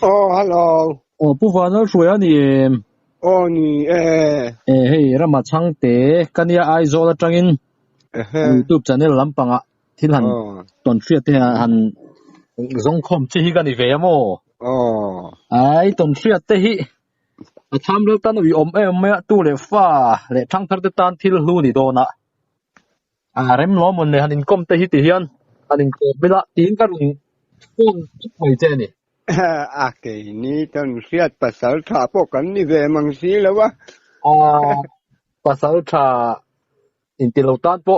哦，hello，不烦恼说呀你，你嘿，让嘛唱的，跟你爱做的声音，YouTube 在那蓝帮啊，听很短视的很，总看这个你về么？ai短视的嘿，tham了单位没tu le fa le唱他的单听路你多那，rem lo mun le hanin kom te hi ti hian, hanin ko bila tin ka rung kon mai che ni. cái ní tao siết bắt sáu thả bộ cắn đi về mang xíแล้ววะpasal tha in ti lo tan po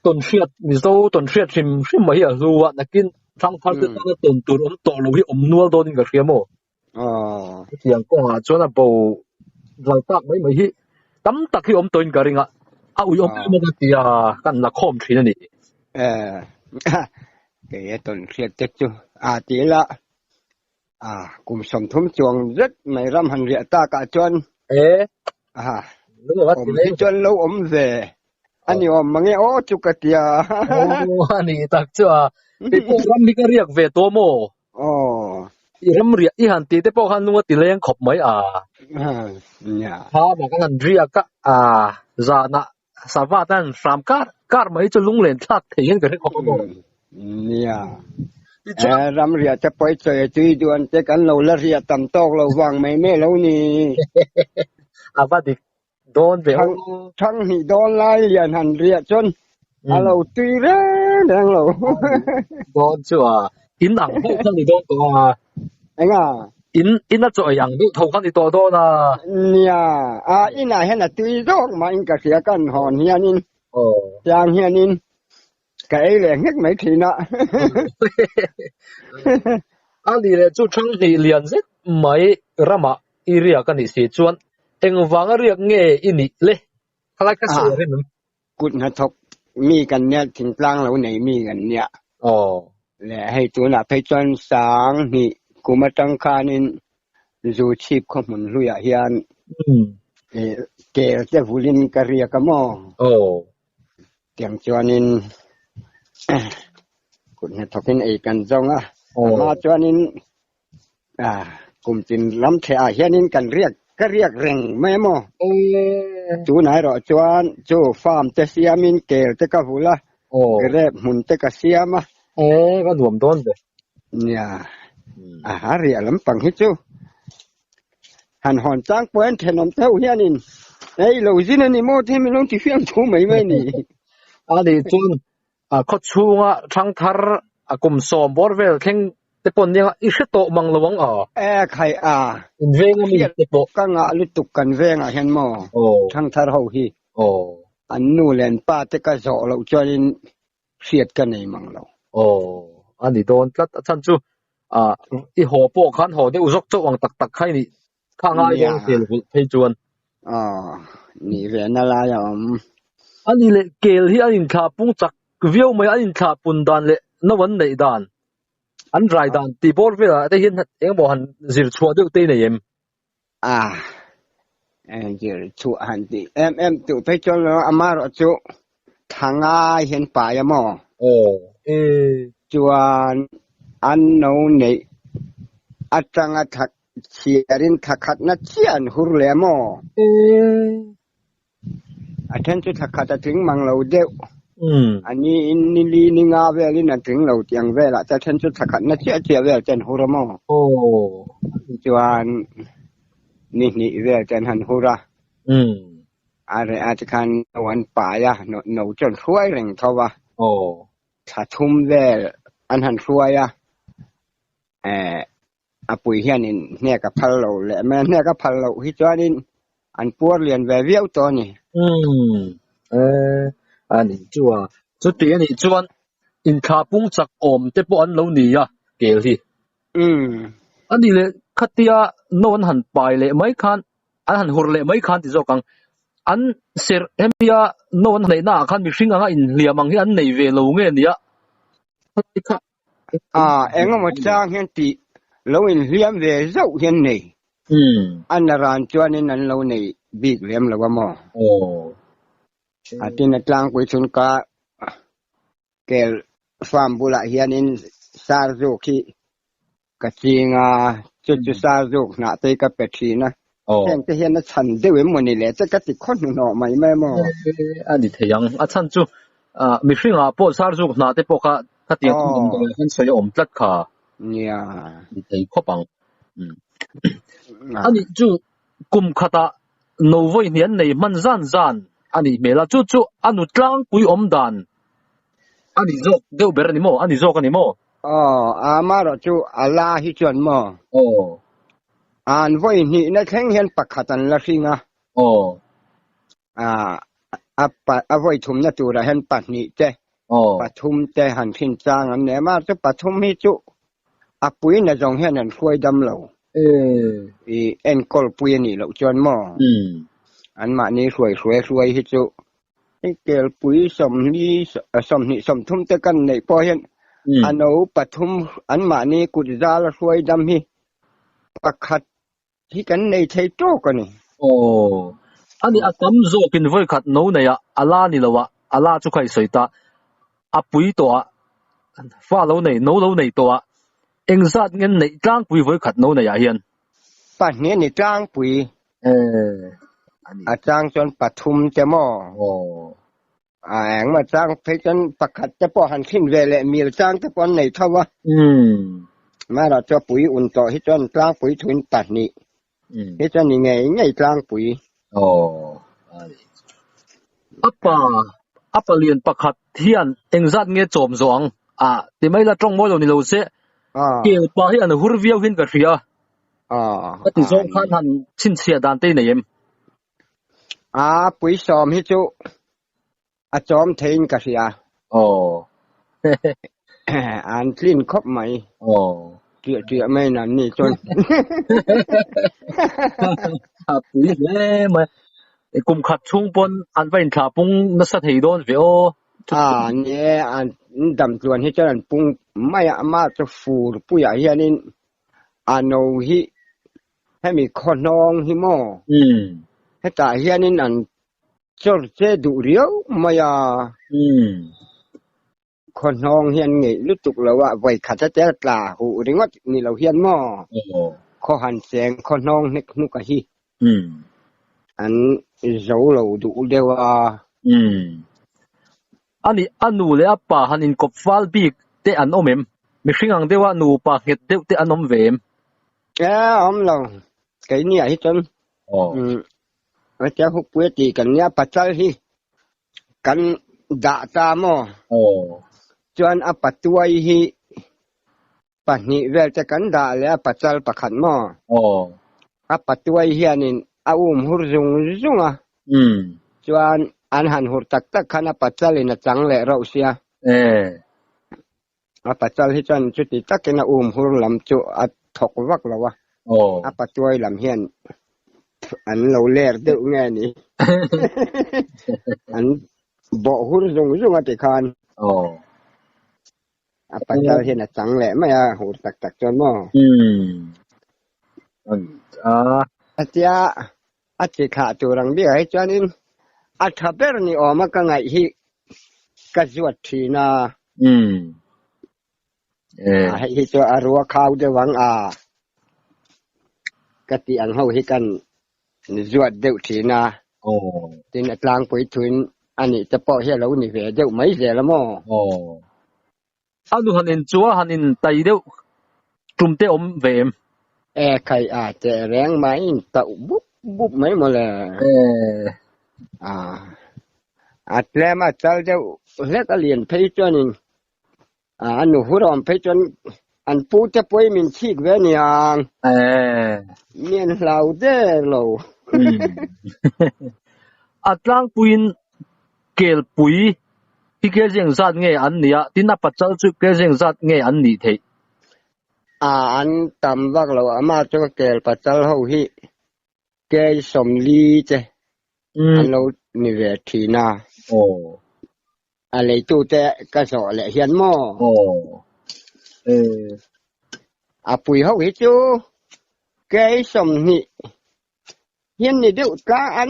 ton hriat mi zo ton hriat hrim mai a zuwa nakin thang thar te ta ton tur to lo hi nual do ding ka hriamo tiang ko ha chona bo lai tak mai hi tam tak hi toin ka ringa a ui mo ka tia kan la khom thin ni cái ton siết te chu ti la cùng sòng thum chuồng rất mày ram hành rịa ta cả chuan đúng rồi thì chuan lâu về anh nhiều mà nghe chú cái tia anh tak chu thì po ram mi ka riak về to mo ram riak I han ti te po han nu ti leng khop mai ha ma kan riak ka za na sa va tan ram kar mai chu lung len thak thein ka khop mo ram rịa cho bói chơi chui đuôn cho cắn lâu là rịa tầm to lâu vàng mấy mẹ lâu nì vậy thì đón về thằng thì đón lại liền hẳn rịa chân lâu tùy ra đang lâu đón chưa in hàng bộ khăn thì đón có anh in nó chơi hàng bộ thầu khăn thì to in này hay là tùy đó mà in cả kia cần hòn hiền in giang hiền in cái là nhất mấy thì nọ anh đi là chú trăng thì liền rất mấy rama iria cái này sẽ chuan anh vang riêng nghe in lệ khai cái số này cụt hạt thóc miกันเนี่ยถึงกลางแล้วไหนมีกันเนี่ยและให้ตัวน่ะไปจนสางนี่กูมาตั้งคานินจูชีพของมันรู้อย่างเฮียนเกลจะฟูลินกะเรียกะมอเตียงจวนินกุนทอกินไอ้กันจงมาจวนินกุมจินล้ำเทอาเฮียนินกันเรียกก็เรียกเร่งแม่มอจูไหนรอจวนจูฟาร์มเตเสียมินเกลเตกะฟูละเรบหุ่นเตกะเสียมาก็รวมต้นเลยเนี่ยเรียลำปังฮิจูหันหอนจ้างเปิ้นเทนอมเต้าเฮียนินไอ้เหล่าจินนี่โมที่ไม่ลงที่เฟียงทูไม่นี่นี่จนเขาชูงช่างทาร์กลุ่มสอมบอร์เวลแข่งแต่ปนยังอิสโตมังลวงใครอินเวงมีแต่ปก็งะลุตุกันเวงเห็นมอช่างทาร์เฮาฮีอันนู้นแลนป้าแต่ก็โจเราจนเสียดกันในมังเราอันนี้โดนก็ท่านจูอีหัวโปขันหัวที่อุจจวังตักให้นี่ข้างง่ายยังเสียหุ่นเพจวนนี่เรียนอะไรอันนี้เลยเกลที่อันนี้ขาปุ่งจักวิวไม่อันนี้ขาปุ่นดานเลยนวันไหนดานอันไรดานตีบอลเวลาแต่เห็นเองบอกหันสิชัวเดียวตีในเอ็มสิชัวหันตีเอ็มตัวไปจนแล้วอามาเราจูทางง่ายเห็นป่ายมอจวนอันโน้นนี่อัตรังอัตเชียรินทักขัดนัดเชียนหุรเลมอันที่ทักขัดถึงมังเราเดียวอันนี้นิลีนิงาเวลินถึงเราเตียงเวลาแต่ที่ทักขัดนัดเชียเวลเจนหุรมจวนนี่เวลเจนหันหุระอะไรอาจจะคันวันป่ายะหนูจนช่วยแรงทว่าถ้าทุ่มเวลอันหันช่วยปุ๋ยเฮียนินเนี่ยกับพัลโลแหละแม่เนี่ยกับพัลโลฮิจวนินอันปวดเรียนแบบเวียวตัวนี่อันนี้จัวจุดที่อันนี้จวนอินคาปุงจักอมแต่ปอนเหล่านี้เกลที่อันนี้เลยคัตยาโนนหันไปเลยไม่คันอันหันหัวเลยไม่คันที่จะกังอันเสียเฮมียโนนเลยหน้าคันมีสิ่งอะไรอินเลียมังที่อันในเวลูเงี้ยเนี่ย เอ็งมาจ้างเห็นตีเราเห็นเลี้ยมเวเจ้าเห็นนี่อันนั้นจวนนี่นั่นเรานี่บีกเลี้ยมเราว่าหมอที่นัดจ้างไปชนกะเกลฟาร์มบุระเฮียนินซาโซคีกะจิงจุซาโซกนาเตกะเป็ดชีนะแห่งจะเห็นนัดฉันเดวิมมันนี่แหละจะกะติคนหน่อไหมแม่หมออันนี้เทียงฉันจูมีฟิงปอซาโซกนาเตปกะกะติคนฉันสวยจัดค่ะเนี่ยนี่เทียข้อปังอันนี้จูกุมขัดโนเวเนียนในมันจันอันนี้เมล่าจูอันนู้กลางกุยดันอันนี้โจเดี๋ยวเบรนี่โมอันนี้โจกันนี่โมมาเราจูอัลลาฮิจวนโมอันไว้นี่นักแข่งเห็นปักขัดันละสิงะไว้ทุ่มนัดตัวเราเห็นปักนี่เจ้ปักทุ่มเจ้หันขึ้นจางอันเนี่ยมาจะปักทุ่มฮิจูปุยน่ะจงเห็นนั่นช่วยดำเราเอ็นกอลปุยนี่เราจวนโมอันมานี่ช่วยฮิจูไอ้เกลปุยสมนี่สมทุ่มตะกันในพอเห็นอันเอาปัทุมอันมานี่กุศลช่วยดำฮีปักขัดที่กันในไทยโตกันนี่อันนี้อาตมโจกินไว้ขัดโน่เนี่ยอัลลานี่ละวะอัลลาจุใครสวยตาปุยตัวฟ้าโน่เนี่ยโน่โน่เนี่ยตัวเอ็งซัดเงินในกลางปุยไว้ขัดโน่เนี่ยเฮียนปัจเนี้ยในกลางปุยอาจารย์จนปฐุมจะหม้อแองมาจ้างเพชรประคัดจะปอหันขึ้นเวลมีจ้างจะปอนไหนเท่าวะมาเราจะปุ๋ยอุ่นต่อให้จนกลางปุ๋ยทุนตัดนี่ให้จนยังไงกลางปุ๋ยอัปเลียนประคัดเทียนเอ็งซัดเงี้ยโจมสองที่ไม่ละตรงโมโลนี่เราเสียเกี่ยวกับให้อันหูรวิวขึ้นกับเสียก็ติดสงขันหันชินเสียดานเต้เนี่ยยังปุ๋ยซ้อมให้จุจอมเทนกเสียอันคลิ้นครบไหมเจียไม่นั่นนี่จนปุ๋ยเลยมากุมขัดช่วงปนอันเป็นขาปุ้งนัสถีโดนเวอเนี่ยอันดำจวนให้เจ้าอันปุ้งไม่มาจะฟูผู้ใหญ่เฮียนี่อันโนฮิให้มีคนน้องฮิโมให้ตาเฮียนี่อันจอเจดูเรียวมายาคนน้องเฮียนไงรู้ตุกแล้วว่าไว้ขัดจะตาหูถึงว่านี่เราเฮียนหม้อข้อหันแสงคนน้องนึกนุกะฮีอันเจ้าเราดูเดียวอันนี้อันนูเลยป่าหันอินกบฟัลบีกเตอันอมเอ็มไม่ชิงอังเดียวนูป่าเห็ดเดียวเตอันอมเวมอมเราไก่เนี่ยที่จนว่าจะหุบเวทีกันเนี่ยปัจจัยที่กันด่าตามจวนปัจจัยที่ปัจนิเวลจะกันด่าแล้วปัจจัยประคันปัจจัยที่นี่หุรจุงจวนอันหันหุรตักขณะปัจจัยนี่จังเลยเราเสียปัจจัยที่จวนจุดที่ตักกินหุรลำจุถกวักแล้ววะปัจจัยลำเฮียนอันเราเล่เดือดไงนี่อันบ่หุ่นจุงติคานปัจจัยเห็นจังแหละไม่หูตักจนหม้ออาจจะขาดตัวรังเบี้ยให้จนินถ้าเปิดนี่ออกมาก็ไงที่กระจวดทีน่ะให้ตัวรัวข้าวเดวังกติอันเฮาให้กันจวดเดือดทีน่ะทีนี้กลางปุ๋ยทุนอันนี้จะปล่อยให้เรานี่เวเดือดไม่เสียละมั้งอันนู้นหันอินจัวหันอินไตเดียวกลุ่มเตอมเวมใครอาจจะแรงไหมตะบุบไหมมาเลยอาจแล้วมาเจ้าเจ้าเล็กเรียนไปจนอันนู้นหัวรอมไปจนอันปูจะป่วยมินชีกเวนี่เมียนเราเด้อเราอัตลังปุยนเกลปุยที่เกลเสียงสัตว์ไงอันนี้ที่นับปัจจัยจุดเกลเสียงสัตว์ไงอันนี้เทอันตำวักเราอามาจะเกลปัจจัยเฮาฮิเกลสมลีเจอันเรานี่เวทีน่ะอะไรตู้แต่กระสอบแหละเฮียนหม้อ ปุยเฮาหิจูแกสมนี่เห็นนี่เดี๋ยวกลางอัน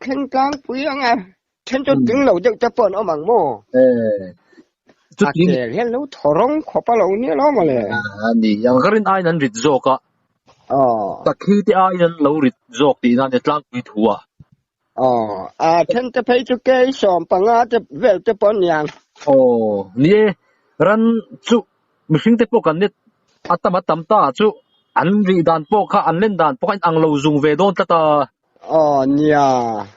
ขึ้นกลางปุยอ่ะฉันจะถึงเราจะเปิดเอามังโมจุดนี้เห็นแล้วทรองขอบเราเนี่ยล้อมาเลยนี่ยังก็เรียนไอ้นั่นริดโจกะแต่คือที่ไอ้นั่นเราริดโจกที่นั่นจะกลางปุยทัวฉันจะไปจุแกสมปังอาจะเวลจะปนยังนี่รันจุมิสิงเตปกันเนี่ยอัตมาตำตาจุอันรีดานปกค่ะอันเล่นดานปกอังเราจุงเวดอนตาเนี่ย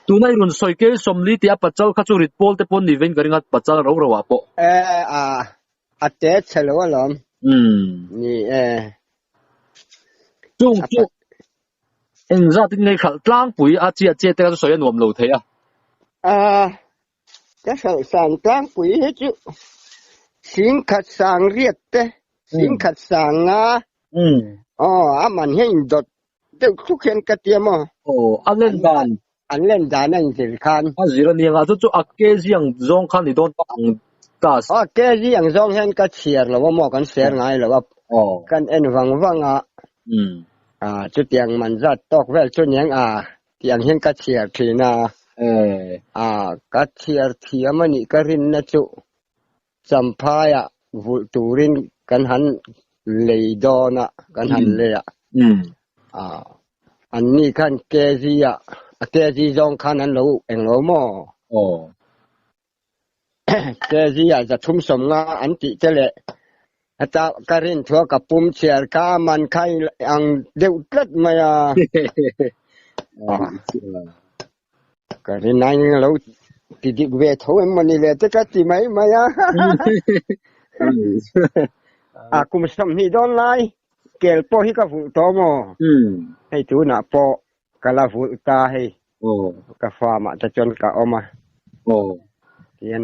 ตัวนั้นรุ่นสอยเกสมลีที่อัปจัลข้าจุริดโพลเตปนนิเวนกริงัดปัจจัลเราว่าปอัตเตชเชลวะล้อมนี่จุเอ็งจะที่ในขัดกลางปุยอาเจียเจแต่ก็สอยนวมโลเทียจะสั่งกลางปุยให้จุสิงขัดสั่งเรียดเตสิงขัดสั่งมันให้ดดเดี๋ยวทุกเห็นกระเทียมอันเล่นดานนั่นสิคันสิรันยังจุอักเกจิยังจงคันที่โดนตังตัสเกจิยังจงเห็นกระเชียร์หรือว่าหมอกันเสียไงหรือว่ากันเอ็นวังจุดยังมันจะตกเวลจุดยังยังเห็นกระเชียร์ทีน่ะกระเชียร์ที่มันนี่กรินนะจุสัมภายะตูรินกันหันเลยดอนะกันหันเลยอันนี้คันเกจิจงคันนั้นเราเองเราหมอเกจิจะทุ่มสมงาอันติเจเลแต่การินทัวกับปุ่มเชียร์ก้ามันใครอังเดือดเกิดมาการินนั่งเราติดเวทเอามันนี่เลยจะกัดที่ไหมมากุมสมนี่โดนไล่เกลโปฮิกาฟุโตโมให้ตูน่ะโปกะลาฟุตาให้กะฟามาจะจนกะออกมาเตียน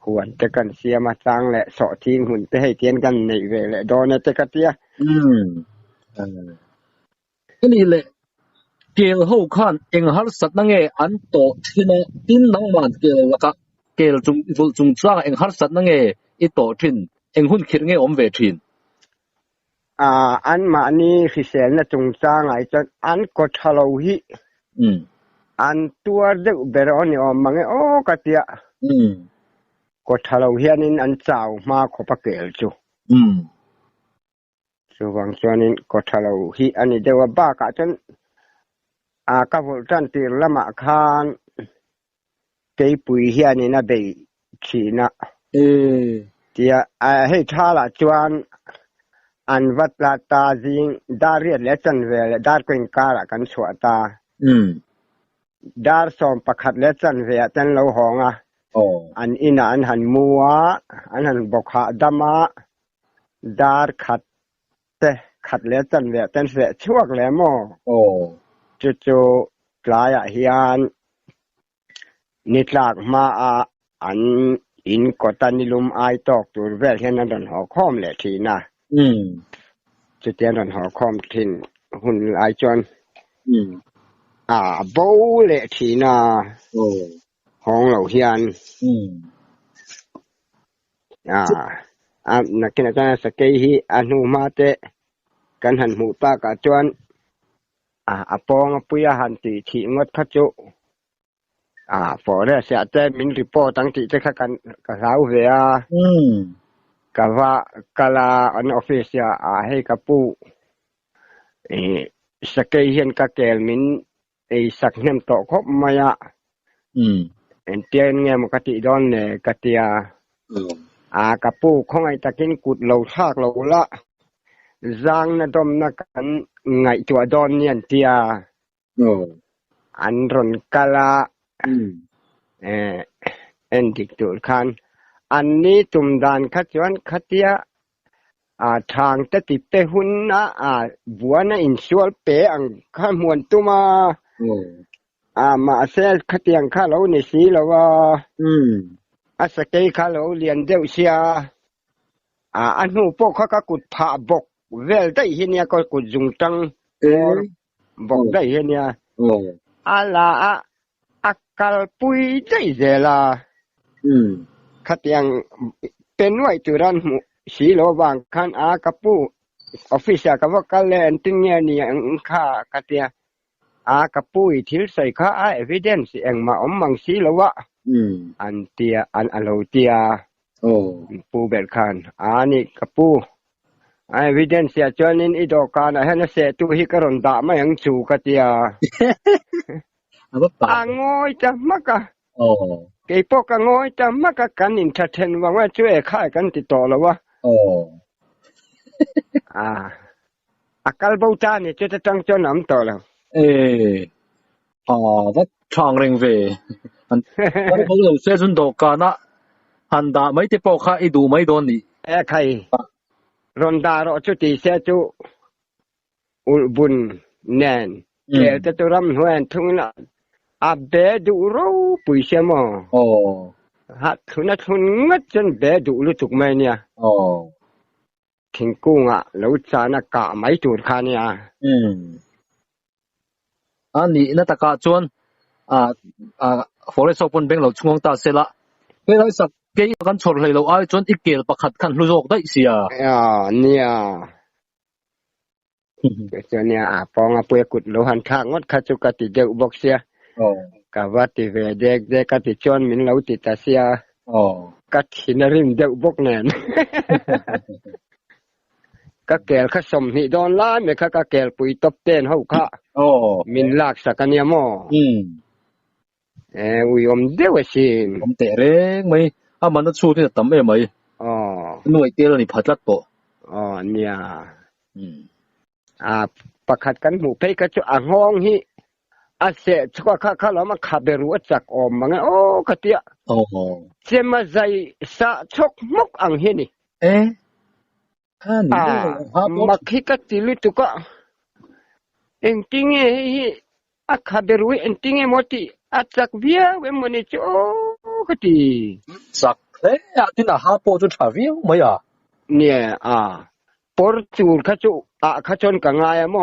ควรจะกันเสียมาสร้างและเสาะทิ้งหุ่นจะให้เตียนกันในเวและโดนจะกัดเตียก็นี่แหละเกลหูขันเอ็งฮัลสัตนั่งอันโตที่นั่งดินนั่งมันเกลละกะเกลจุงจ้างเอ็งฮัลสัตนั่งอีโตทินเอ็งหุ่นคิดอมเวทินอันมานี่คือเสียนะจงจ้างไอ้จนอันก็ทะเลาหิอันตัวเด็กเบรอนี่มังกัตยาก็ทะเลาหินี่อันเจ้ามาขบเกลจูส่วนส่วนนี้ก็ทะเลาหิอันนี้เดี๋ยวบ้ากะจนกับพวกท่านที่ละมาคานเกี่ยปุยเฮียนี่นะเบยชีนะที่ให้ท่าละจวนอันวัดลาตาจิงดาเรียดและจันเวลดาร์กงการกันสวตาดาร์สอมประคัดและจันเวลจันเราหองอันอินาอันหันมัวอันหันบกขาดมาดาร์ขัดเตขัดและจันเวลจันเสช่วงแล้วมั้งจู่ๆกลายเฮียนนิทลากมาอันอินกตันนิลุมไอตอกตัวเวลเห็นนั่นดอนหอคอมแหละทีนะจะเตียนดอนหอคอมทินหุ่นไอจอนโบเละทีนะห้องเหล่าเฮียนนักกินอาจารย์สเกยฮีอนุมาเตกันหันหูปากจวนปองปุยหันติที่งดขจุฝอเรเสียแต่มินริโปตั้งที่จะกันกับสาวเวียกับว่ากะลาอันออฟฟิศให้กับปูสเกยเห็นกับแกลมินสักเนมโตครบมายะเตียนเงี้ยมกติดอนเนี่ยกติยากับปูของไอ้ตะกินกุดเหลาชากเหลาละจางนะดมนะกันไงตัวดอนเนี่ยเตียอันรอนกะลาดิกตูคันอันนี้ตุมดานขัดจวนขัดเตียทางตะติเปหุ่นนะบัวนะอินชัวเปอังข้ามวนตุมามาเสกขัดเตียงข้าเราในสีแล้วว่าสเกยข้าเราเรียนเดียวเสียอันหูพวกเขาก็กุดผ่าบกเวลได้เห็นเนี่ยก็กุดจุงตังบอกได้เห็นเนี่ยลาอักกัลปุยได้เจล่ะขัดยังเป็นไว้จุรันสีโลบางคันกับปู office ka vakalen tinge ni ang kha katia a kapui thil sai kha a evidence engma ommang si lawa an tia an alo tia pu bel khan ani kapu a evidence ya chonin ido kana hena se tu hi karon da ma yang chu katia angoi ta maka cái bộ cái ngôi ta mắc cái cắn in thật thành và ngay chỗ khai cắn thì to là wa akal bau ta này chỗ ta trăng cho nắm to là rất thằng rình về cái bông lâu xe xuân đồ cả na hành đã mấy cái bộ khác ít đủ mấy đồn đi khai ronda rồi chỗ thì xe chỗ bùn nền để cho tôi làm hoen thung na bé đủ rau bùi xe mà hạt thun ngất chân bé đủ lúc chục mấy nha kinh cung lâu cha na cả mấy tuổi khan nha anh nãy ta cả chuan forest open bank lâu chung ta sẽ là cái đó sắc cái con chốt lại lâu ai chuan ít kia bạc hạt khăn lưu dọc đấy xí nha cho nha phong bùi cụt lâu hành khang ngất khát chục cái đều bọc xe cả vắt thì về để cái thì chọn mình lâu thì ta xia cái thì nó rim đều bốc nền cái kẹl cái sầm thì đòn lá mấy cái kẹl bụi tóc tên hậu cả mình lạc sạc cái niệm mò ui đều xin tệ đấy mấy mà nó chui thì tấm em mấy nuôi tiêu là ni phát lát bộ nha bạc hạt cắn mũ phải cái chỗ hong hi sẽ cho các làm khá beru chắc mà nghe cái tiệt xem mà dạy sa chok mốc ang hi ni mà khi cái tilu tu có en tinge hi khá beru en tinge moti chắc vía với mình cho cái gì chắc đấy tin là hấp cho trả vía mấy nè portul cái chỗ cái chọn cả ngày mà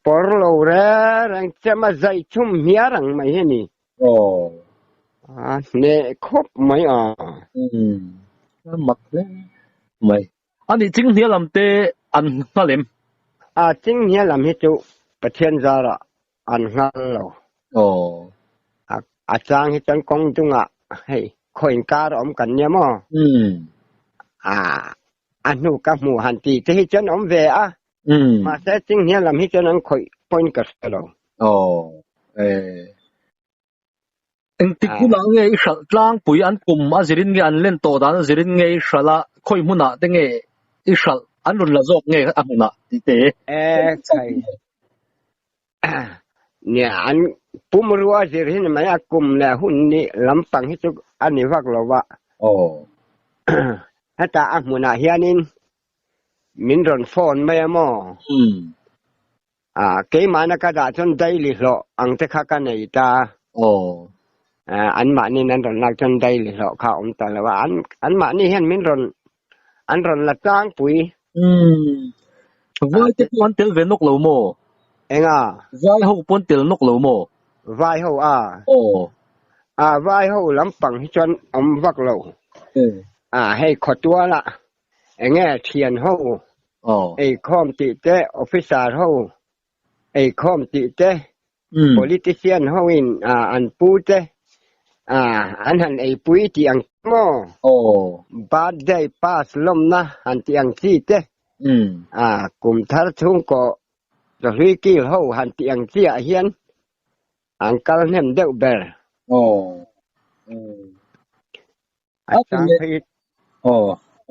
porlo ra rang chama zai chum hiarang mai heni ne khop mai mặc đấy mày anh đi chính nghĩa làm tê ăn nó liếm chính nghĩa làm hết chỗ bát thiên gia là ăn ngon lâu trang hết chân công chung hay khơi cá đó ông cần nhá mà anh nu các mù hành tì thế hết chân ông về mà sẽ chính nghĩa làm hết chân ông khơi point cả lâu anh thích cũng là nghe sợ lang bùi anh cùng mà chỉ nghe anh lên tổ đàn chỉ nghe sợ là khơi muốn nè thế nghe sợ anh luôn là dọc nghe anh muốn nè thế cái nè anh bùm rùa chỉ mà anh cùng là hun nè làm bằng hết chỗ anh ấy vác lâu vậy hết ta anh muốn nè hiện mình run phone mấy mò cái mà nó cái đã chân đây lì lộ anh thấy khác cái này ta anh mà nên anh run lạc chân đây lì lộ khảo ông ta là anh mà nên hiện mình anh run là trang bụi vai cái con tiểu về nóc lầu mồ anh vai hậu con tiểu nóc lầu mồ vai hậu vai hậu lắm bằng chân ông vác lầu hay khó tua là anh nghe thiền hậu com tị tế officer hậu com tị tế politician hậu in anh pu tế anh hẳn bụi thì anh mò bad day pass lom na anh thì anh chi tế cùng thar chung có rồi kia hậu hẳn thì anh chi hiền anh cao nem đeo bè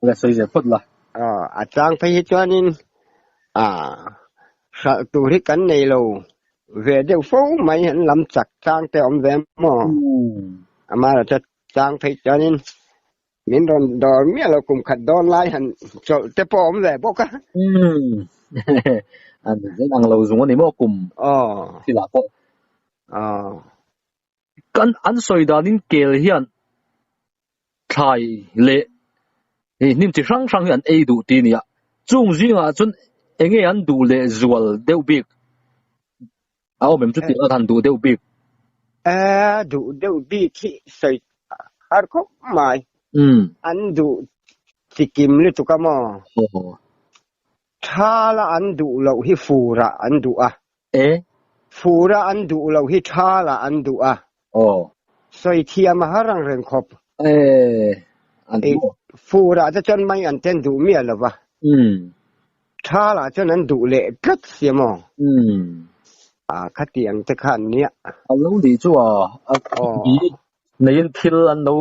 là xây dựng phật là trang phải cho nên sợ tụi cái cắn này lâu về đều phố mấy hắn làm chặt trang tới ông về mà là trang phải cho nên mình đòn đòn mía là cùng khát đòn lại hắn cho tới phố ông về bốc á anh sẽ đang lâu dùng cái này cùng thì là có anh xây ra nên kêu hiện thay lệ nim chỉ sang sang hiện ai đủ tin ya chung riêng chun anh ấy anh đủ lệ dual đều biết mình chút tiền anh đủ đều biết đủ đều biết thì xây hard cop mai anh đủ สิกิมเลยตุกมอถ้าละอันดูเราฮิฟูระอันดูอ่ะฟูระอันดูเราฮิถ้าละอันดูอ่ะสอยเทียมหารังเริงคบอันดูฟูระจะจนไม่อันเต้นดูเมียหรอวะถ้าละจนนั้นดูเละกัดเสียมอขัดเตียงจะขันเนี้ยเอาลูกดีจั่วในยันทิลอันเรา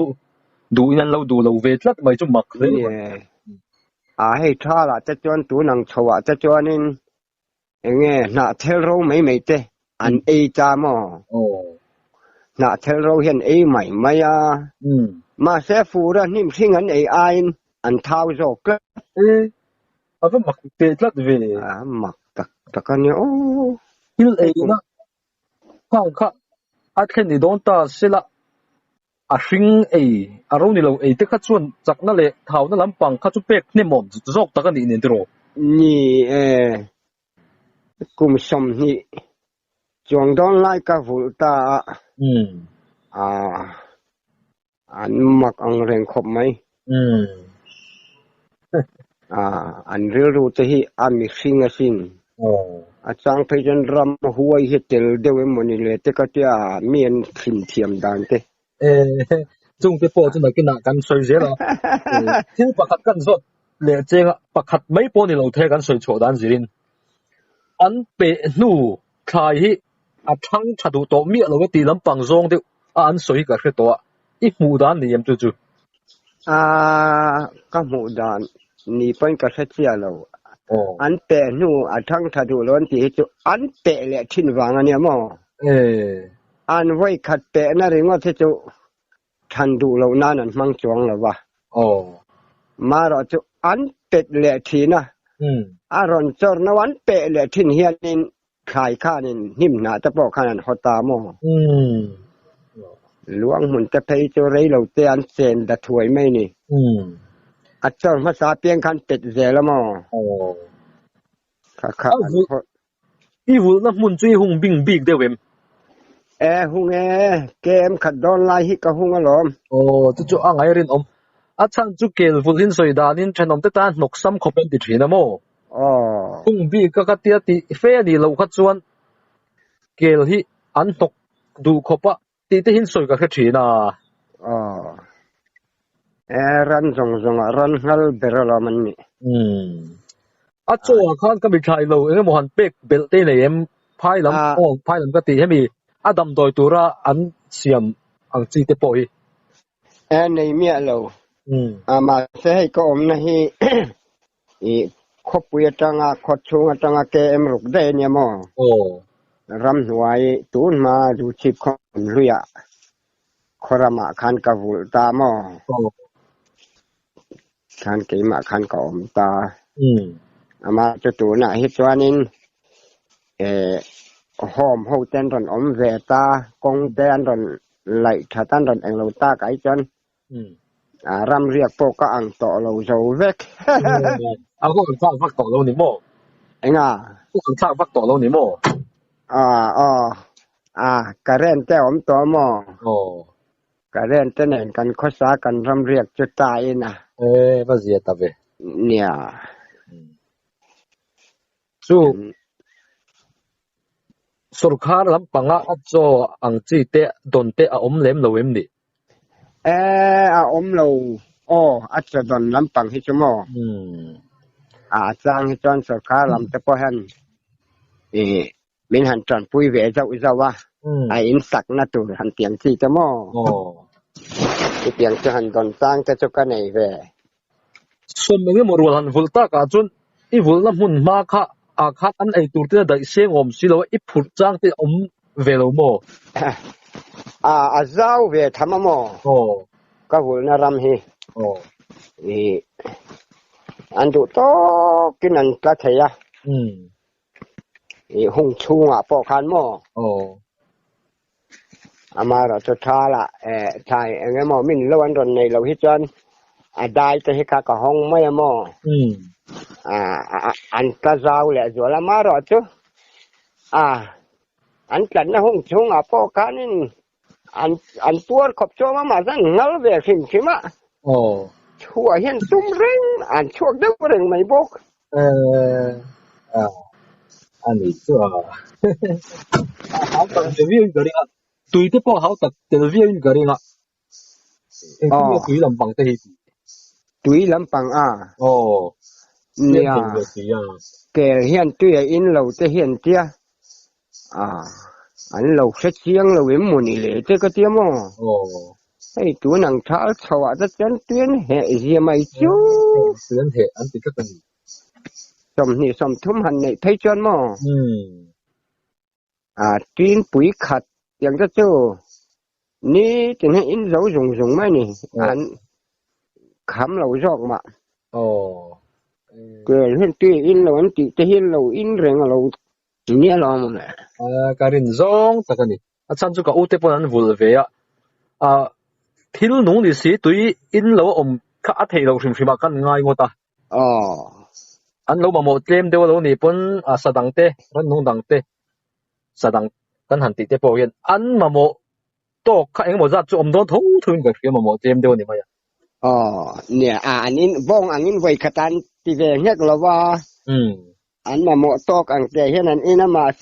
ดูยันเราดูเราเวทลัดไม่จุ่มมักเลยให้ท่าละจะจวนตัวหนังชวะจะจวนนี่เงี้ยน่าเทลเราไม่เตะอันจามอน่าเทลเราเห็นไม่มาเสฟูระนิ่มทิ้งอันอันเท้าโจกเอาก็มักเตะลัดเวมักตะกันเนี่ยโอ้ฮิลนะข้างข้าอาแค่นี้โดนตาเสละชิงเรานี่เราที่ข้าชวนจากนั่นเลยเท่านั้นลำปังข้าจุเป็กเนี่ยมอมจะจอกตะกันนี่เนี่ยตัวนี่กุมสมนี่จวงโดนไล่กับฟุลตาอันมักอังเร่งขบไหมอันเรื่องรู้จะให้อามิสิงสิงอาจารย์พยัญรำหัวเหตุเดวมันนี่เลยแต่ก็จะมีอันขิมเทียมดังเตจงเตปอจนกินหนักกันสวยเสียละที่ประคัดกันสดเหลือเจ้าประคัดไม่ปอนี่เราเทกันสวยโฉดันสิรินอันเปนูใครทั้งชัดดูโตมีเราก็ตีลำปังซองเดียวอันสวยกับแค่ตัวอีหมูดานนี่ยังจู่ก็หมูดานนี่เป็นกษัตริย์เราอันเปนูทั้งชัดดูล้วนที่จู่อันเปเลยทิ้งวางอันนี้มั้งอันไว้ขัดเปะนั่นเองว่าที่จู่ทันดูเราหน้านั้นมั่งจวงหรอวะมาเราจู่อันเปะเลยทีนะรอนจอร์นวันเปะเลยทิ้งเฮียนินขายข้านินหิมหนาตะปอกข้านันหัวตามอหลวงหุ่นจะไปจู่ไรเราเตียนเซนดัดถวยไม่นี่จอร์ภาษาเพียงคันเป็ดเจละมั้งข้าอีวุ้นมุนจุยหงบิงบีกเดวิมหุงเกมขัดดอนไลฮิกะหุงอลอมจู่อ่างไอรินอาจารย์จู่เกลฟุลินสวยดานินฉันอมเตตานนกซ้ำขบเป็นติดหินะโมหุงบีกะเตียติเฟนี่เราขัดชวนเกลฮิอันนกดูขบะตีเตหินสวยกะแค่หินะรันจงรันฮัลเบรลามันนี่อาจู่ข้านก็ไม่ใช่เรามหันเป็กเบลเต้เนี่ยพายลำพายลำก็ตีให้มีอาดัมโดยตัวระอันเสียมอังจีเตปอยในเมียเรามาเสียให้ก็นะฮีคบเวียจังขดชงจังเกมรุกได้เนี่ยมั้งรำหน่วยตูนมาดูชิบคนเรียครามขันกับวุตามอขันเกมขันกับตามาจะตูน่ะฮิตวานินหอมหูเต้นรอนเวตากงเต้นรอนไหลถ้าตั้นรอนเองเราตาไก่จนรำเรียกโปก็อังต่อเราโจเวกเอาก็อังสร้างฟักต่อเราหนิโมเองก็อังสร้างฟักต่อเราหนิโมกระเร่นแต่ผมตัวโมกระเร่นแต่เนี่ยกันข้อสากันรำเรียกจุดตายนะภาษาตะเวเนี่ยสู้สุรคาลำปังอาจจะอังจีเตะโดนเตะอมเล็มเราเอ็มดิอมเราอาจจะโดนลำปังให้ชั่วโมงจางให้จอนสุรคาลำแต่พอเห็นมินหันจอนปุยเวเจ้าว่าอินสักนาตัวหันเตียงที่ชั่วโมงเตียงจะหันโดนจางจะจบกันไหนเวส่วนเมื่อมรวหันฟุลตากาจุนอีฟุลน้ำหุ่นมาค่ะคัดอันตัวที่ได้เสียงสิเราอีพูดจังที่เวลโมเจ้าเวทำโมก็หุ่นนารำฮีอันดูโตกินอันกระเทียหงชูปอกขันโมมาเราจะท้าละใช่เงี้ยโมมินแล้ววันตอนในเราฮิจอนได้จะให้ข้ากับห้องไม่โมอันตะเจ้าแหละจัวละมาหรอจ๊อันกันนะหงชงปอกขันนี่อันตัวขบโจมาสั่งเงาเวสิมชิมะ ชัวเห็นซุ่มเร่งอ่านช่วงเด็กเร่งไม่บอกอันนี้ชัวเขาตัดเดี๋ยวก็ได้ตุยที่พอเขาตัดเดี๋ยวก็ได้ละเอ็งก็ตุยลำปังได้ตุยลำปังเนี่ยแกเห็นตุยอินเราจะเห็นเจ้าอันเราเสียงเราเอ็มมุนี่เลยเจ้าก็เตี้ยมั้งไอ้ตัวหนังท้าชาวจะเต้นเตี้ยนเหยเสียไม่จู้เตือนเหยอันติดก็เป็นสมนี่สมทุ่มหันในไทยจวนมั้งตีนปุ๋ยขัดอย่างจะเจ้านี่จะให้อินเราส่งไหมนี่อันคำเราจอกมาเกิดเห็นตีอินเราอันติจะเห็นเราอินเรื่องเราเนี่ยเราหมดเลยการินซองแต่กันนี่อาจารย์จุกอุตปนันวุลเวียที่นู้นนี่สิตุยอินเราข้าเทเราชิมมากันง่ายงดอันเรามาหมดเต็มเดียวเรานี่ปนสดังเตะรันนุ่งดังเตะสดังกันหันติเตะพอเห็นอันมาหมดโตข้าเองหมดจะจุ่มโดนทุ่งทุนกับเกี่ยวมาหมดเต็มเดียวนี่มาเนี่ยอันนี้บ้องอันนี้ไว้ขตันที่เวงเฮ็ดเราว่าอันมาหมดโตกอังเตะเห็นอันอินมาเส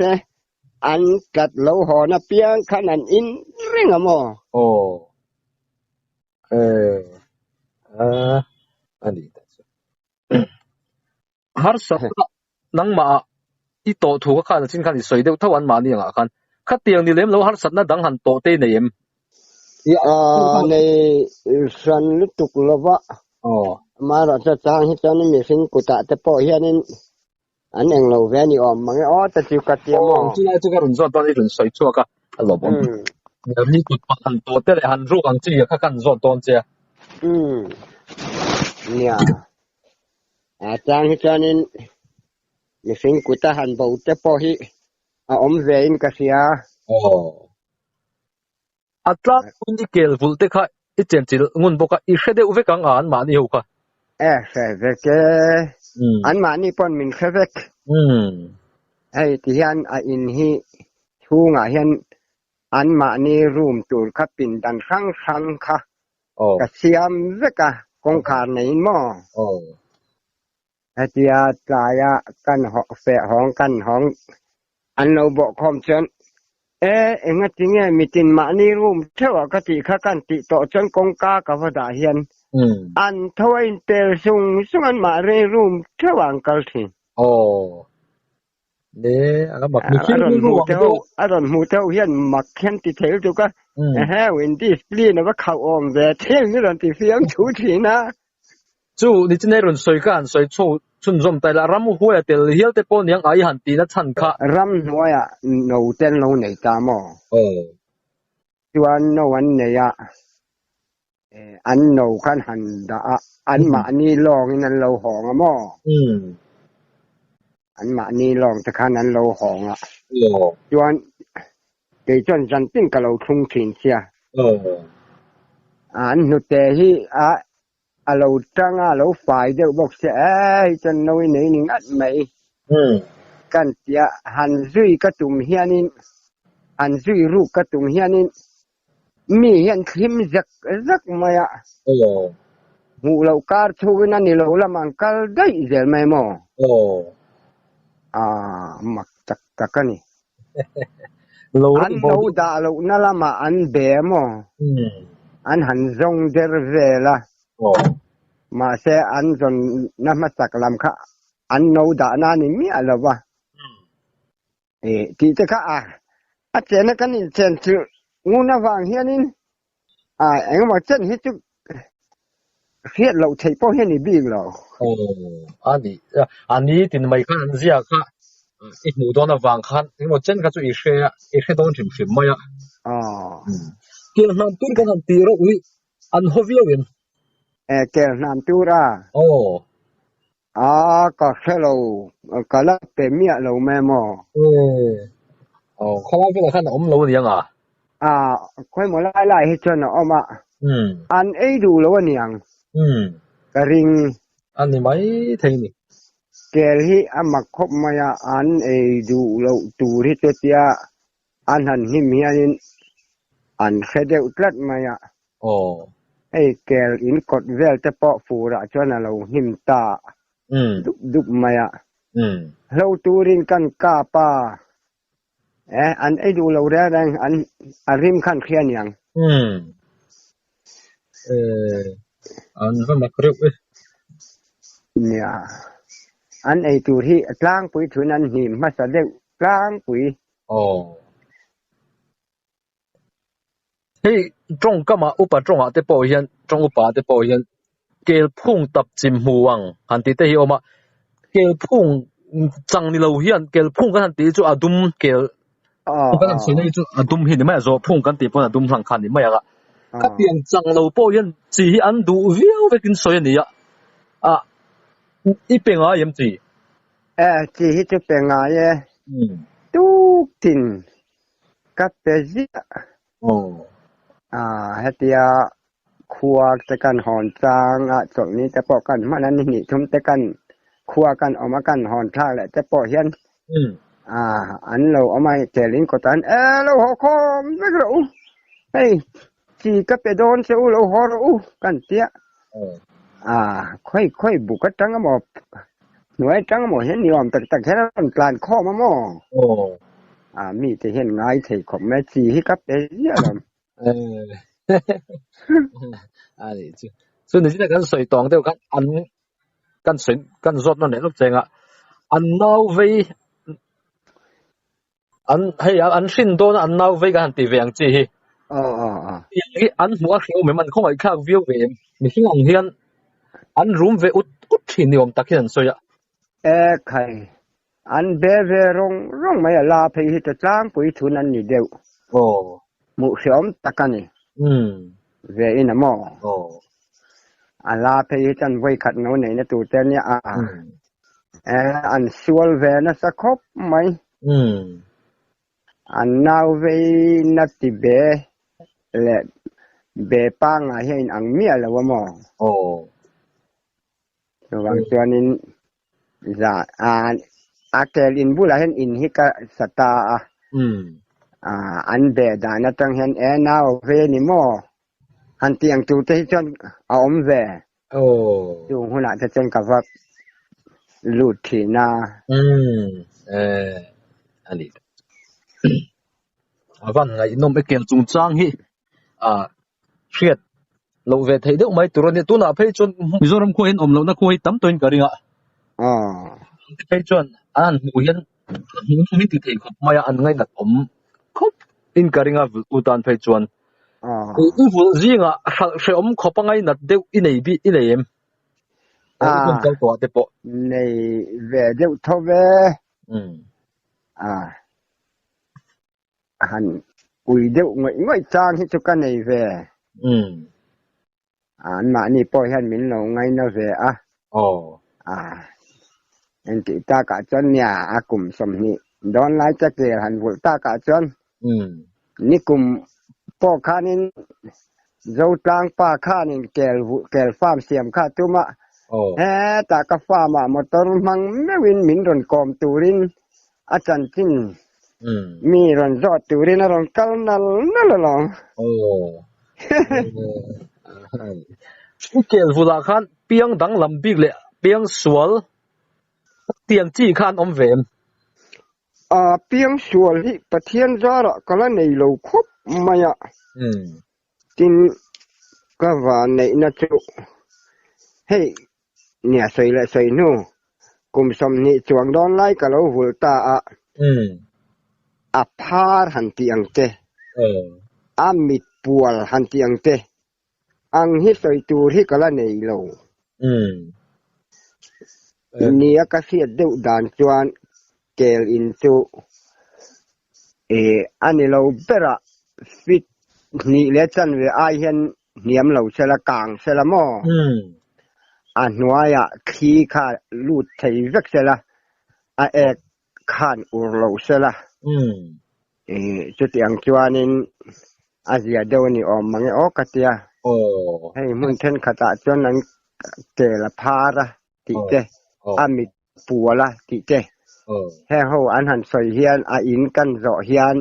อันกัดเราหอนะเปียงขนาดอินเร่งอะหมออันนี้ฮาร์สัตนังมาอีโตถูกข้าจะชิ้นข้าที่สวยเดียวถ้าวันมานี่อย่างกันข้าเตียงนี่เลี้ยงเราฮาร์สัตน่ะดังหันโตเต้เนียมในสันลุตุกลวะมาเราจะจ้างให้เจ้านี่มีสิ่งกุตะแต่พอเฮียนี่อันเองเราแวนี่มันแต่จิวกัดเตียม这个人说到一轮水做个老板你กุตหันโตเต้เลยหันรู้กันจีข้ากัน说ตอนเจ้าเนี่ยจ้างให้เจ้านี่มีสิ่งกุตะหันเบาแต่พอเฮียเวนิกัสยาอัตราคุณที่เกลฟุลเตค่ะอีเจนจิลงุนบอกว่าอีเสด็จอุเวกังอันมานี่หูค่ะเสด็จอันมานี่ปนมินเสด็จไอ้ที่ยันอินฮีชูงายันอันมานี่รูมตูร์ขับปินดันครั้งค่ะกเสียมเวกะกงขาในหม้อไอ้ที่อาตายกันหอกเสะห้องกันห้องอันเราบอกคอมเชนเอ็งจริงมีตินมานี่รูมเท่ากับที่ข้ากันติต่อจนกงกากับว่าได้เห็นอันทว่าอินเตอร์ซุงอันมาเรรูมเท่าอังกัลทีเนี่ยแบบมีคิดรู้เท่าอารมณ์หูเท่าเห็นมักเห็นติเทลจุกะวินดิสปลีนว่าเขาเวทเที่ยงนี่รันติเสียงชูทีนะจู่นี่จะในรุ่นสวยกันสวยชูชุนจมแต่ละรำหัวเตลเฮียเตปอนยังไอหันตีนัดชันค่ะรำหัวโนเต้นโนไหนตามจวนโนวันเนี่ยอันโนขันหันดาอันมานี่ลองนั่นเราหองมออันมานี่ลองแต่ขันนั้นเราหองจวนเกยจนจันติ้งกับเราทุ่งถิ่นเสียอันนุเตฮีเราตั้งเราฝ่ายเดียวบอกเสียจนน้อยหนึ่งอัดไม่กันเสียหันซุยกระตุ่มเฮียนินหันซุยรูกระตุ่มเฮียนินมีเห็นคลิมจักมาหูเราการทูวินันนี่เราละมันกัลได้เจอไหมหมอมักจักกันนี่อันเราด่าเรานั่นละมาอันเบมอันหันจงเดรเวล่ะมาเสอันจนน้ำมาสักลำค่ะอันโนดานานี่มีอะไรวะที่จะค่ะอาเจนกันนี่เจนชื่องูน่าฟังเฮียนี่เอ็งมาเจนเฮจุเฮียเราใช้พวกเฮียนี่บิ๊กเราอันนี้ที่ไม่กันเสียค่ะอีกหมู่ตัวน่าฟังค่ะเอ็งมาเจนก็จะอีเช่ต้องชิมไม่อะเกี่ยวกับตัวกันตีรถวิอันฮอวิวินเกลน้ำตูระก็แค่เราก็ละเป็นเมียเราแม่หมอเขาเล่าเป็นขั้นเราเนี่ยค่อยมาไล่ให้จนออกมาอันดูแล้วเนี่ยกระริงอันนี้ไม่ทิ้งนี่เกลที่มาคบมาอันดูเราตูที่ตัวเตี้ยอันหันหิมเฮียนินอันแค่เดียวกลัดมา ai kel in kot vel te po fu ra chuan a lo him ta dup mai a lo turin kan ka pa an ai du lo ra dang an arim khan khian yang an va makreu nia an ai tu hi tlang pui thun an hi ma sa de tlang pui hey trong kama upa trong ate po hian trong upa te po hian kel phung tap chim huang han ti te hi oma kel phung chang ni lo hian kel phung kan han ti chu adum kel kan han sei chu adum hi ni mai zo phung kan ti pon adum hlang khan ni mai aga ka piang chang lo po hian chi hi an du viau vekin soi ni a i penga yam chi chi hi chu penga ye tu tin ka pe ji hetia khua te kan hon chang a chok ni te po kan manan ni thum te kan khua kan oma kan hon tha le te po hian an lo omai telin ko tan lo ho khom me ro hey chi ka pe don se u lo ho ro kan tia khoi bu ka tang mo nuai tang mo hian ni om tak tak heran plan kho ma mo mi te hian ngai thei khom me chi hi ka pe ya lam ani chu so ni ta kan soi tong deu kan soi kan zot no ne lok chenga an nau vei an hey an shin don an nau vei kan ti veng chi hi hi an hua kheu me man khong ai khak viu ve mi hingang hian an room ve ut thin ni om takhian soya khai an be ve rong mai la phei hi ta tlang pui thun an ni deu mu xiom takani về in mo ala phei chan voi khat no nei na tu te nia an sual ve na sa khop mai an nau ve na ti be le be pa nga hin ang mia la wa mo wang chuanin za a kelin bula hen in hi ka sata an be da na tang hen nau ve ni mo han tiang tu te chon a om ve tu huna te chen ka va lut thi na ani avan ngai nom be kel chung chang hi hriat lo ve thei deuh mai turon ni tuna phei chon mizoram ko hin om lo na ko hi tam toin karinga phei chon an mu hian ni ti thei khop maya an ngai nat om khop in karinga utan phei chon vul zinga hre om khopangai nat deuh inei bi ileem kon kal to te po nei ve deuh tho ve han ui deuh ngoi chang hi chu ka nei ve an ma ni po hian min lo ngai na ve en ti ta ka chon nya akum som ni don lai cha ke han vul ta ka chon ni kum po khanin zo tang pa khanin kel farm siam kha tuma ta ka farm motor mang mewin min ron kom turin achan tin mi ron zo turin ron kal nal nalong kel vula khan piang dang lam big le piang sual tiang chi khan om vem piang sual hi pathian zara kala nei lo khop maya tin ka va nei na chu hey nia sei la sei nu kum som ni chuang don lai ka lo hul ta a phar han tiang te mit pual han tiang te ang hi soi tur hi kala nei lo nia ka siat deuh dan chuan kel in chu ani lo bera fit ni le chan ve ai hian niam lo sela kang sela mo nuaya khi kha lut thei vek sela ek khan ur lo sela chu tiang chuanin azia dewni om mange katia hei mun then khata chon nan te la phara ti te amit puala ti te he ho an han soi hian a in kan zo hian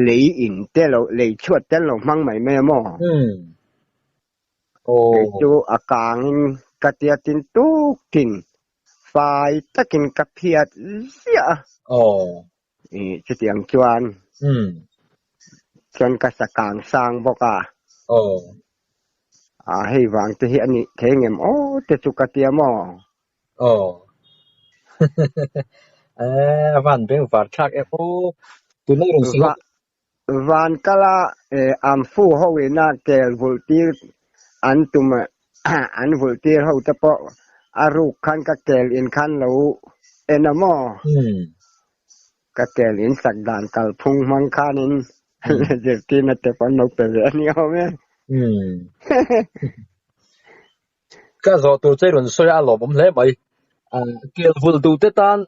lei in te lo lei chuat te lo mang mai me mo chu akang katia tin tu tin fai takin kapiat sia chu tiang chuan chuan kasakang sang boka hei wang te hi ani thengem te chu katia mo van beng var thak tu nei rong sing van kala am fu hoina tel voltir antuma an voltir ho ta po aru khan ka tel in khan lo enamo ka tel in sak dan kal phung mang khanin jertin te pon no pe ani ho me ka zo tu chei ron soya lo bom le mai kel vul tu te tan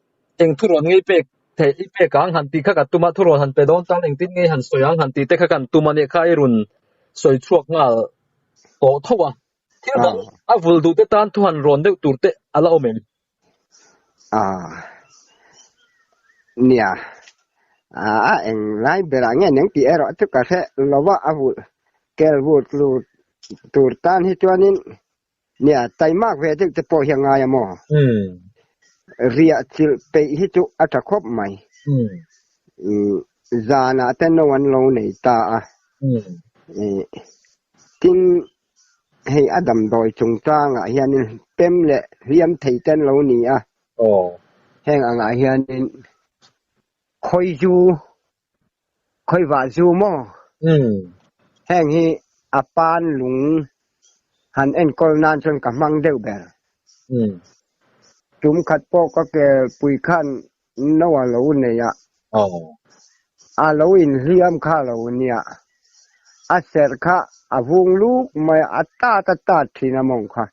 eng thu ron ngei pe the I pe kang han ti kha ka tuma thu ron han pe don tan eng tin ngei han soyang han ti te kha kan tuma ne kha irun soi chuak ngal to thowa thil bang a vul tu te tan thu han ron de tur te ala omem nia eng lai berang ngen ti ero tu ka se lowa avul kel vul lu tur tan hi chuanin nia tai mak ve te po hianga ya mo ria chil pe hi chu ata khop mai zana te no wan lo nei ta tin hei adam doi chung chang hianin tem le hiam thei ten lo ni heng anga hianin khoi wa ju mo heng hi apan lung han en kol nan chon ka mang deu ber tum khat po ka ke pui khan no wa lo ne ya a lo in hiam kha lo nia a ser kha avung lu mai ata ta thina mong kha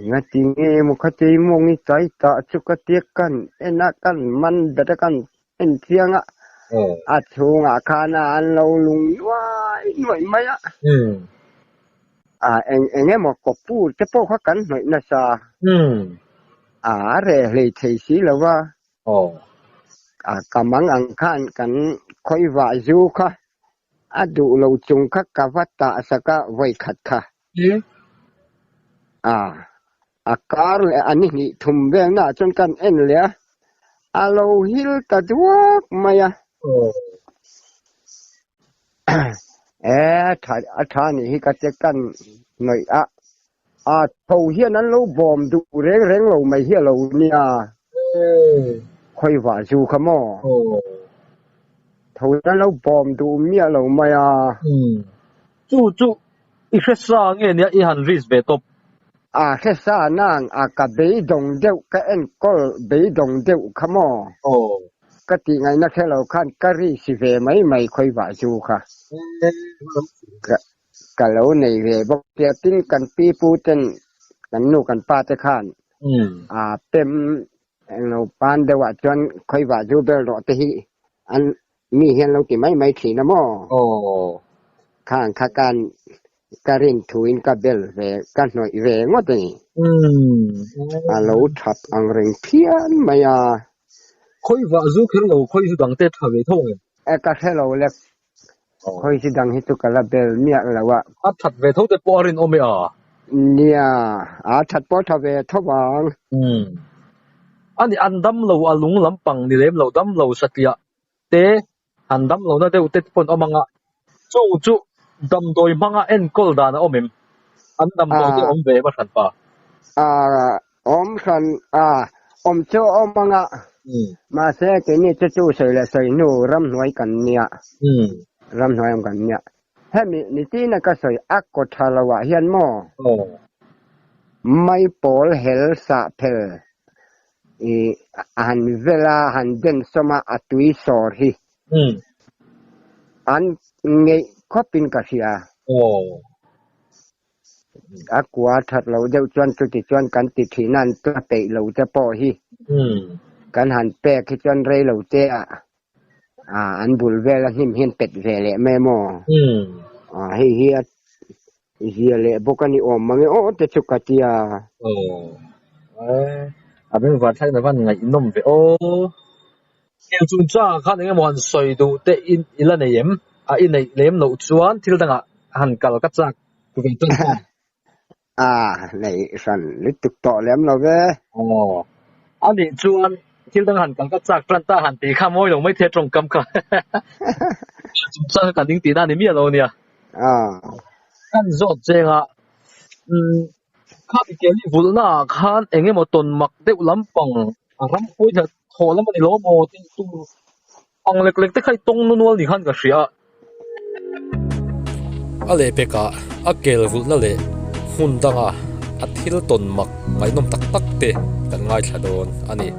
ngati nge mu khati mong ni chai ta chukati kan ena kan man da kan en thianga chunga khana an lo lung noi mai enge mo ko pu te po kha kan noi na sa re le thei si lawa kamang ang khan kan khoi wa ju kha adu lo chung kha kawata saka voi khat kha akar ani ni thum ve na chon kan en le alo hil ta duak maya tha ni hi ka te kan noi tho hian an lo bom du reng lo mai hi lo nia khoi wa ju khamo tho an lo bom du mia lo maya chu I khesa nge nia I han ris be top khesa nang ka be dong deu ka en kol be dong deu khamo ka ti ngai na khelo khan kari si ve mai khoi wa ju kha ka lo nei ve bok te tin kan pi pu ten kan nu kan pa te khan pem no pan de wa chon khoi wa ju bel ro te hi an mi hian lo ti mai thi na mo khang kha kan karin thuin ka bel ve kan noi ve ngot ni lo thap ang reng phian maya khoi wa zu khen lo khoi zu dang te thawe thong ka hello le khoi si dang hi tu kala bel mia lawa that ve tho te porin ome nia that po thawe thawang ani andam lo alung lampang ni lem lo dam lo satia te andam lo na te utet pon omanga chu dam doi manga en kol dana omem andam doi te om ve ma san pa om san om cho omanga ma se ke ni chu sei la sei nu ram noi kan nia ram noi kan nia hemi ni ti na ka sei akko thalawa hian mo mai pol hel sa phel han vela han den soma atui sor hi an ngei khopin ka sia akwa that lo deu chuan tu ti chuan kan ti thinan ta pe lo te po hi kan han pe ki chuan rei lo te an bul vela him hin pet vele me mo hi le bokani om mange te chukatia abeng va thai na van ngai nom ve kel chung cha khan nge mon soi du te in la nei em in nei lem lo chuan thil danga han kal ka chak tu ve ton này sẵn lít tục tọ lém lo về anh đi chuan til đang hẳn càng cắt chặt plan ta hẳn tí khăm môi rồi mấy thế trồng cam cả sao cả những tí na này miệt rồi nè anh rót chơi à khác cái gì vụ na khác anh em một tuần mặc đeo lắm bằng lắm cuối giờ thò lắm anh lỗ bò thì tu ang lek lek te khai tong nual ni khan ka hria ale peka akel vul na le hun danga athil ton mak ngai nom tak tak te kan ngai thladon ani